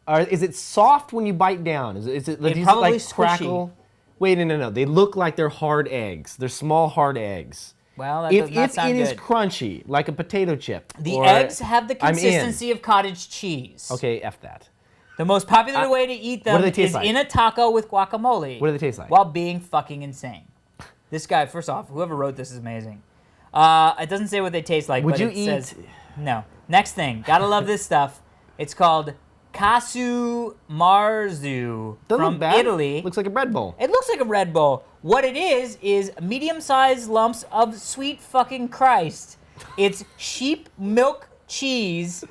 Is it soft when you bite down? Is it It does probably like squishy. crackle? Wait, no. They look like they're hard eggs. They're small hard eggs. Well, that does not sound If it is good. crunchy, like a potato chip. The or- eggs have the I'm in. consistency of cottage cheese. Okay, F that. The most popular way to eat them what do they taste is like? in a taco with guacamole. What do they taste like? While being fucking insane. This guy, first off, whoever wrote this is amazing. It doesn't say what they taste like, Would but you it eat- says no. Next thing, gotta love this stuff. It's called casu marzu Doesn't from look bad. Italy. Looks like a bread bowl. It looks like a Red Bull. What it is medium-sized lumps of sweet fucking Christ. It's sheep milk cheese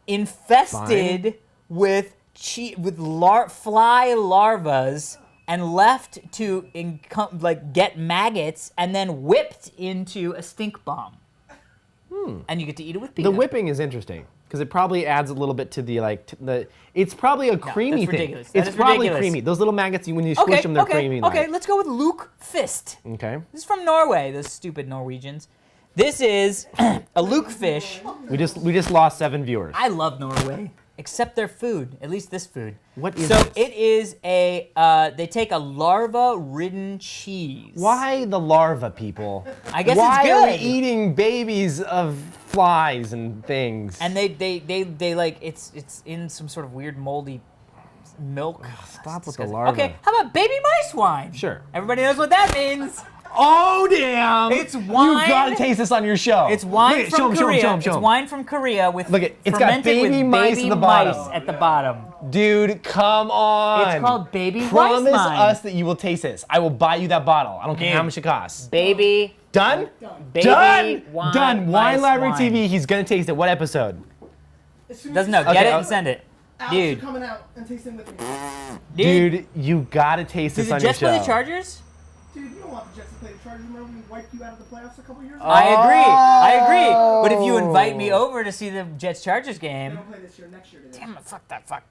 infested with fly larvas and left to get maggots and then whipped into a stink bomb. And you get to eat it with pita. The whipping is interesting because it probably adds a little bit to the It's probably a creamy that's thing. ridiculous. That It's is probably ridiculous. creamy. Those little maggots, when you squish them, they're creamy. Okay, let's go with Luke Fist. Okay. This is from Norway, those stupid Norwegians. This is a Luke fish. We just lost 7 viewers. I love Norway, except their food, at least this food. What is so this? it is they take a larva-ridden cheese. Why the larva, people? I guess Why it's good. are we eating babies of flies and things? And they like it's in some sort of weird moldy milk. Stop with the Disgusting. larva. Okay, how about baby mice wine? Sure. Everybody knows what that means. Oh damn! It's wine. You gotta taste this on your show. It's wine Look at- from Korea. Show him. It's wine from Korea with Look, it's got fermented baby with mice baby in the bottom. mice at the bottom. Dude, come on. It's called baby Promise rice wine. us that you will taste this. I will buy you that bottle. I don't care Dude. how much it costs. Baby. Done? Baby Done. wine. Done. Wine rice Library wine. TV. He's gonna taste it. What episode? As soon as Doesn't you know. start, Get Okay, it I'll- and send it. Alex, you're Dude. coming out and tasting with me. Dude, you gotta taste Do this the on your Jets play show. the Chargers? Dude, you don't want the Jets to play the Chargers. Remember we wiped you out of the playoffs a couple years ago? I agree. But if you invite me over to see the Jets Chargers They game, don't play this year. Next year. They do. damn it, fuck that, fuck.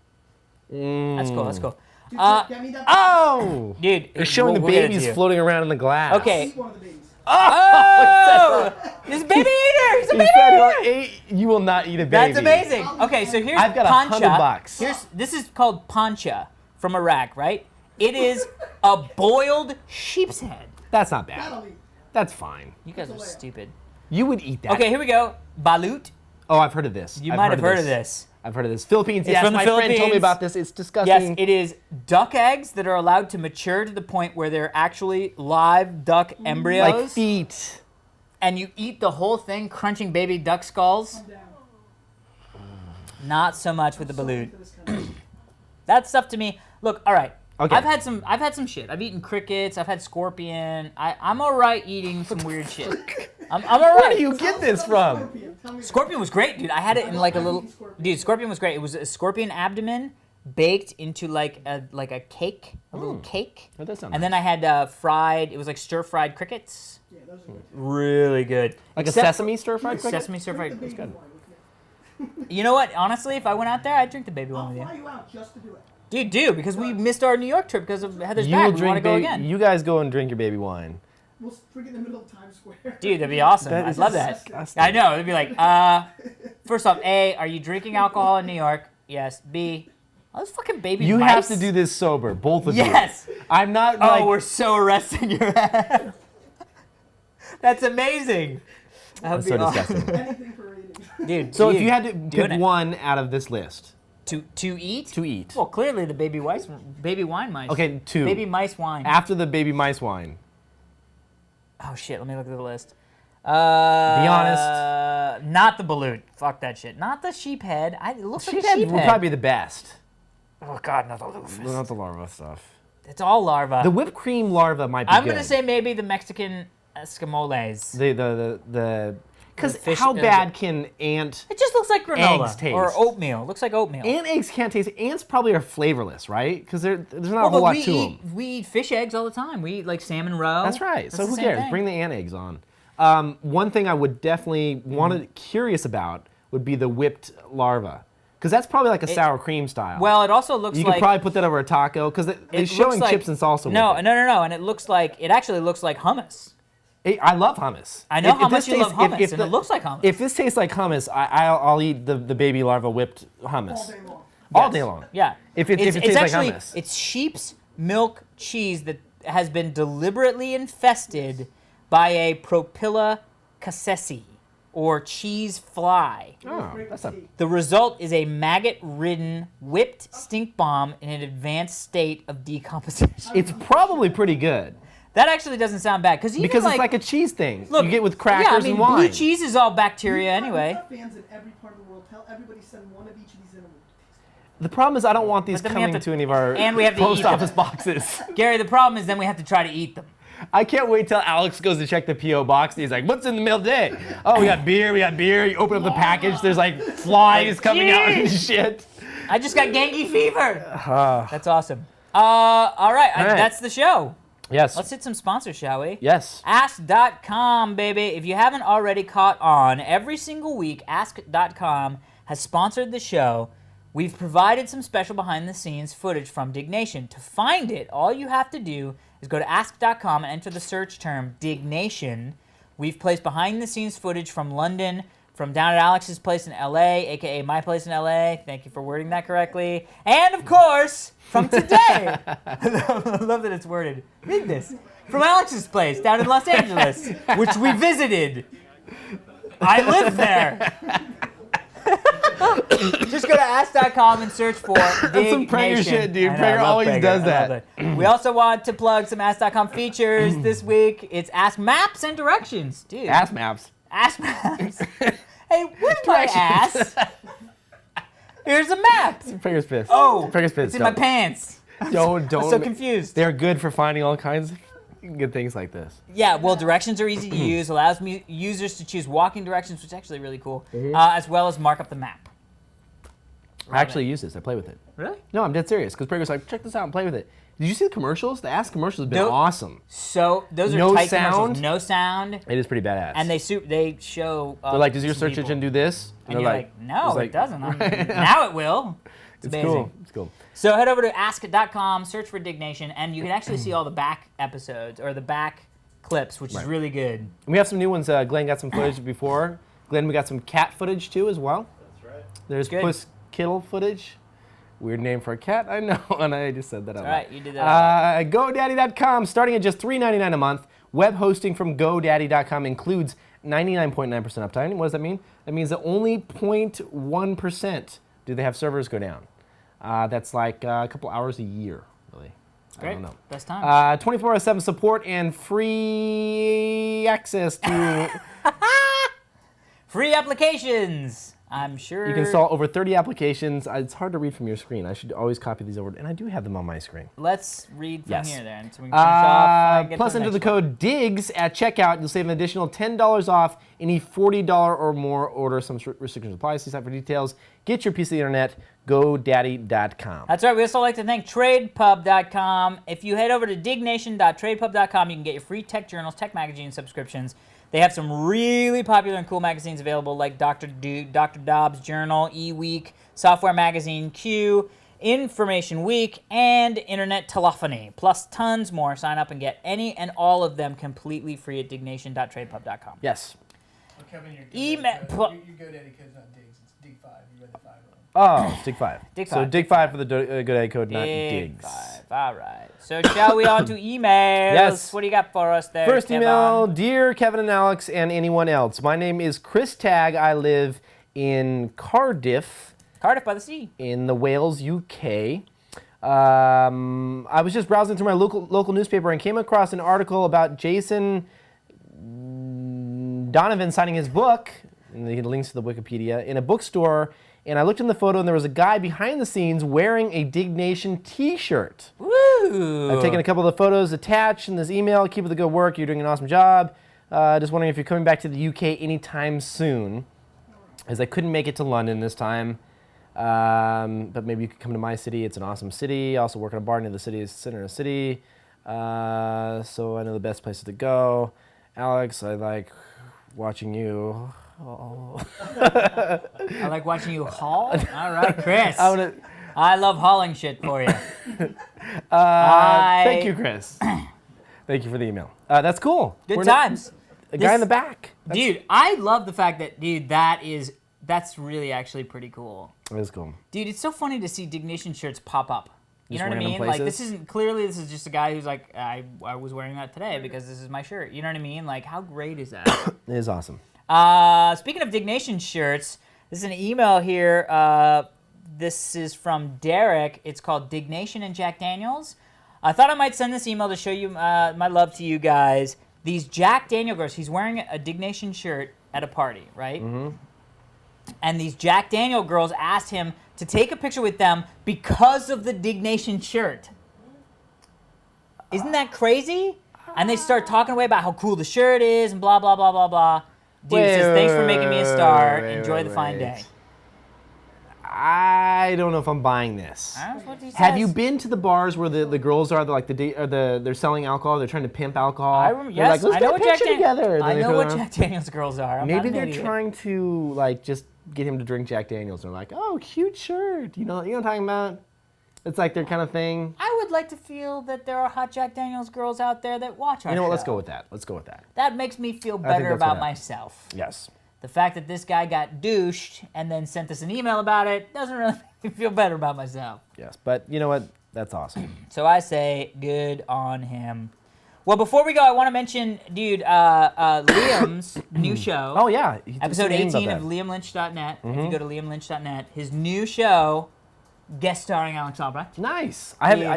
Mm. That's cool. That's cool. Dude, get me that. Oh! Dude, They're showing we'll the get it to babies you. floating around in the glass. Okay. Eat one of the babies. Oh! He's a baby eater. He's a He baby said eater. you will not eat a baby. That's amazing. Okay, so here's I've got pancha. $100. This is called pancha from Iraq, right? It is a boiled sheep's head. That's not bad. That'll eat. That's fine. You guys are stupid. You would eat that. Okay, here we go. Balut. Oh, I've heard of this. You I've might have heard of this. I've heard of this. Philippines. It's Yes, from the my friend told me Philippines. about this. It's disgusting. Yes, it is duck eggs that are allowed to mature to the point where they're actually live duck embryos. like feet. And you eat the whole thing, crunching baby duck skulls. I'm down. Not so much with the balut. For this kind of- That stuff to me. Look, all right. Okay. I've had some shit. I've eaten crickets. I've had scorpion. I'm all right eating some weird shit. I'm all Where right. do you get this from? Scorpion. Tell me Scorpion was great, dude. I had it in like a little. Scorpion. Dude, scorpion was great. It was a scorpion abdomen baked into like a cake, a little cake. That does sound And then I had fried. It was like stir fried crickets. Yeah, those are good. Really good. Like Except- a sesame stir fried cricket? Sesame stir fried. Drink the baby good. wine with me. You know what? Honestly, if I went out there, I'd drink the baby one I'll with you. fly you out just to do it. Dude, do because we missed our New York trip because of Heather's You will back. We want to drink go baby. again. You guys go and drink your baby wine. We'll drink in the middle of Times Square. Dude, that'd be awesome. That I'd is love that. disgusting. I know. It'd be like, first off, A, are you drinking alcohol in New York? Yes. B, those fucking baby You mice. have to do this sober, both of Yes. you. I'm not Oh, like. we're so arresting your ass. That's amazing. That'd That's so be awesome. disgusting. Anything for ratings. Dude, So if dude, you had to doing pick it. one out of this list to eat? to eat, Well, clearly the baby wine mice. okay, two. Baby mice wine. After the baby mice wine, Oh shit, let me look at the list. be honest. Not the balut. Fuck that shit. Not the sheep head. It looks like a sheephead sheep would head. probably be the best. Oh god, not the loofah. Not the larva stuff. It's all larva. The whipped cream larva might be I'm good. gonna say maybe the Mexican escamoles. the because The fish- how bad can ant It just looks like granola Eggs taste. or oatmeal. It looks like oatmeal. ant eggs can't taste? Ants probably are flavorless, right? Because there's not a Well, whole but lot we to eat, them. we eat fish eggs all the time. We eat like salmon roe. That's right. That's So the who same cares? thing. Bring the ant eggs on. One thing I would definitely curious about would be the whipped larva, because that's probably like a sour cream style. Well, it also looks you like could probably put that over a taco because they're it showing looks like- chips and salsa. No, with it. no, and it actually looks like hummus. I love hummus. I know how much you love hummus, if and it looks like hummus. If this tastes like hummus, I'll eat the baby larva whipped hummus. All day long. All day long. Yeah. If it tastes actually, like hummus. It's sheep's milk cheese that has been deliberately infested by a Propilla cassesi, or cheese fly. Oh, that's a, The result is a maggot-ridden, whipped stink bomb in an advanced state of decomposition. it's probably pretty good That actually doesn't sound bad, because because it's like a cheese thing. look, you get with crackers yeah, I mean, and wine. blue cheese is all bacteria anyway. We have fans in every part of the world. Tell everybody send one of each of these in. The problem is I don't want these But then we have coming to- to any of our and we have to post eat them. office boxes. Gary, the problem is then we have to try to eat them. I can't wait till Alex goes to check the P.O. box and he's like, what's in the mail today? Oh, we got beer. You open up the package, there's like flies coming out and shit. I just got Genki fever. That's awesome. All right, All right. that's the show. Yes. Let's hit some sponsors, shall we? Yes. Ask.com, baby. If you haven't already caught on, every single week, Ask.com has sponsored the show. We've provided some special behind-the-scenes footage from Diggnation. To find it, all you have to do is go to Ask.com and enter the search term Diggnation. We've placed behind-the-scenes footage from London, from down at Alex's place in LA, aka my place in LA. Thank you for wording that correctly. And of course, from today. I love that it's worded. Read this. From Alex's place down in Los Angeles, which we visited. I live there. Just go to ask.com and search for That's some Prager shit, dude. Prager always does that. We also want to plug some ask.com features this week. It's Ask Maps and Directions, dude. Ass maps. Ask Maps. Hey, where's my ass? Here's a map. Prager's pissed. Oh, Prager's pissed. it's in my pants. Don't. I'm so confused. They're good for finding all kinds of good things like this. Yeah, well, directions are easy to use. Allows users to choose walking directions, which is actually really cool, as well as mark up the map. I actually use this. I play with it. Really? No, I'm dead serious. Because Prager's like, check this out and play with it. Did you see the commercials? The Ask commercials have been Nope. awesome. So those are No tight sound? commercials. No sound. It is pretty badass. And they show. They're like, does your some search people. engine do this? And they're you're like, no, it's it doesn't. Now it will. It's amazing. cool. It's cool. So head over to ask.com, search for Diggnation, and you can actually see all the back episodes or the back clips, which is really good. And we have some new ones. Glenn got some footage before. Glenn, we got some cat footage too as well. That's right. There's Good. Puss Kittle footage. Weird name for a cat, I know, and I just said that out All loud. right, you did that. GoDaddy.com, starting at just $3.99 a month. Web hosting from GoDaddy.com includes 99.9% uptime. What does that mean? That means that only 0.1% do they have servers go down. That's like a couple hours a year, really. I Great. don't know. Best time. 24/7 support and free access to. Free applications. I'm sure. You can install over 30 applications. It's hard to read from your screen. I should always copy these over, and I do have them on my screen. Let's read from Yes. here then, so we can finish off. And get Plus, to the enter the next one. code DIGGS at checkout. You'll save an additional $10 off any $40 or more order. Some restrictions apply. See site for details. Get your piece of the internet. GoDaddy.com. That's right. We also like to thank TradePub.com. If you head over to Diggnation.tradepub.com, you can get your free tech journals, tech magazine subscriptions. They have some really popular and cool magazines available, like Dr. Dobbs Journal, eWeek, Software Magazine, Q, Information Week, and Internet Telephony, plus tons more. Sign up and get any and all of them completely free at Diggnation.tradepub.com. Yes. Well, Kevin, your Email- GoDaddy code's not Diggs, it's Dig5. You read the 5 wrong. Oh, it's Dig5. Dig So five, Dig5 for the GoDaddy code, not Dig Diggs. 5. All right. So shall we on to emails? Yes. What do you got for us there, First Kevin? email, dear Kevin and Alex and anyone else. My name is Chris Tagg. I live in Cardiff, Cardiff by the Sea. in the Wales, UK. I was just browsing through my local newspaper and came across an article about Jason Donovan signing his book, and the links to the Wikipedia, in a bookstore. And I looked in the photo, and there was a guy behind the scenes wearing a Diggnation T-shirt. Woo! I've taken a couple of the photos attached in this email. Keep up the good work. You're doing an awesome job. Just wondering if you're coming back to the UK anytime soon, as I couldn't make it to London this time. But maybe you could come to my city. It's an awesome city. I also work in a bar near the center of the city. So I know the best places to go. Alex, I like watching you. Oh. I like watching you haul. All right, Chris. I wanna, I love hauling shit for you. thank you, Chris. Thank you for the email. That's cool. Good We're not- times. A guy in the back. Dude, I love the fact that, dude, that's really actually pretty cool. That is cool. Dude, it's so funny to see Diggnation shirts pop up. You Just know what I random mean? Like, places? this is just a guy who's like, I was wearing that today because this is my shirt. You know what I mean? Like, how great is that? It is awesome. Speaking of Diggnation shirts, this is an email here. This is from Derek. It's called Diggnation and Jack Daniels. I thought I might send this email to show you my love to you guys. These Jack Daniel girls, he's wearing a Diggnation shirt at a party, right? Mm-hmm. And these Jack Daniel girls asked him to take a picture with them because of the Diggnation shirt. Isn't that crazy? And they start talking away about how cool the shirt is and blah, blah, blah, blah, blah. Dude says, thanks for making me a star. Enjoy the fine day. I don't know if I'm buying this. That's what he Have says. you been to the bars where the girls are they're selling alcohol? They're trying to pimp alcohol. They're Yes, like, let's I know get what a picture together. And I then they know throw what it on. Jack Daniels girls are. I'm Maybe not an they're idiot. trying to like just get him to drink Jack Daniels. They're like, oh, cute shirt. You know what I'm talking about? It's like their kind of thing. I would like to feel that there are hot Jack Daniels girls out there that watch our You know what? show. Let's go with that. Let's go with that. That makes me feel think better that's what about happened. myself. Yes. The fact that this guy got douched and then sent us an email about it doesn't really make me feel better about myself. Yes. But you know what? That's awesome. So I say good on him. Well, before we go, I want to mention, dude, Liam's new show. Oh yeah. He just Episode named 18 that. of liamlynch.net. If you go to liamlynch.net, his new show, guest starring Alex Albrecht. Nice.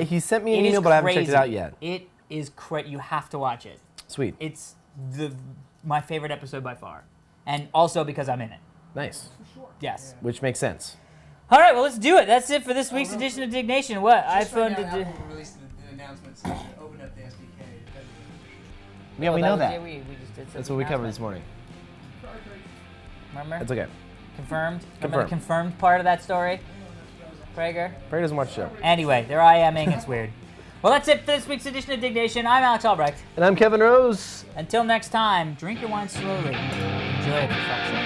He sent me an It is email, but I haven't checked it crazy. out yet. It is crazy. You have to watch it. Sweet. It's my favorite episode by far. And also because I'm in it. Nice. Yes. Which makes sense. All right, well, let's do it. That's it for this week's edition of Diggnation. What? Just right iPhone now, did. Apple released the announcement saying to open up the SDK. Yeah, we know that. We just did That's what we covered this morning. Remember? That's okay. Confirmed? Remember the Confirmed. confirmed part of that story? Prager? Prairie doesn't watch the show. Anyway, there I am, it's weird. Well, that's it for this week's edition of Diggnation. I'm Alex Albrecht. And I'm Kevin Rose. Until next time, drink your wine slowly. Enjoy it, for fuck's sake.